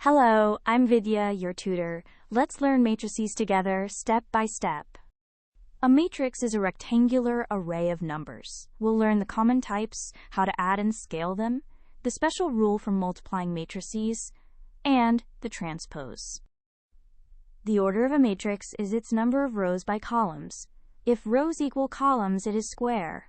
Hello, I'm Vidya, your tutor. Let's learn matrices together, step by step. A matrix is a rectangular array of numbers. We'll learn the common types, how to add and scale them, the special rule for multiplying matrices, and the transpose. The order of a matrix is its number of rows by columns. If rows equal columns, it is square.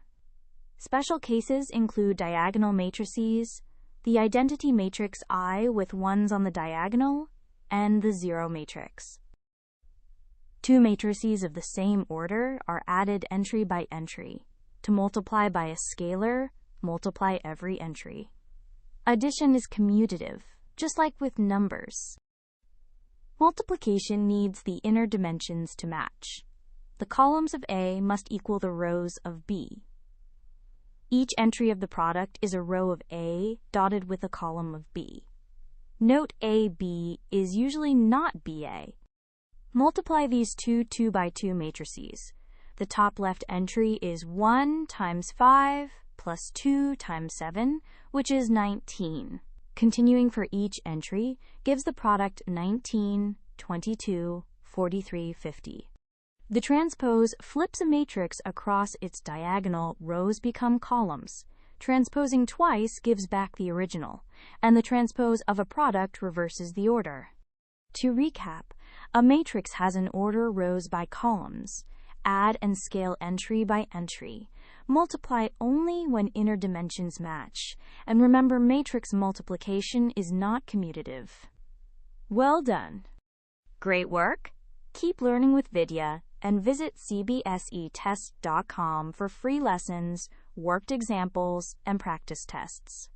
Special cases include diagonal matrices, the identity matrix I with ones on the diagonal, and the zero matrix. Two matrices of the same order are added entry by entry. To multiply by a scalar, multiply every entry. Addition is commutative, just like with numbers. Multiplication needs the inner dimensions to match. The columns of A must equal the rows of B. Each entry of the product is a row of A dotted with a column of B. Note AB is usually not BA. Multiply these two 2 by 2 matrices. The top left entry is 1 times 5 plus 2 times 7, which is 19. Continuing for each entry gives the product 19, 22, 43, 50. The transpose flips a matrix across its diagonal, rows become columns. Transposing twice gives back the original, and the transpose of a product reverses the order. To recap, a matrix has an order rows by columns. Add and scale entry by entry. Multiply only when inner dimensions match. And remember, matrix multiplication is not commutative. Well done! Great work! Keep learning with Vidya and visit CBSETest.com for free lessons, worked examples, and practice tests.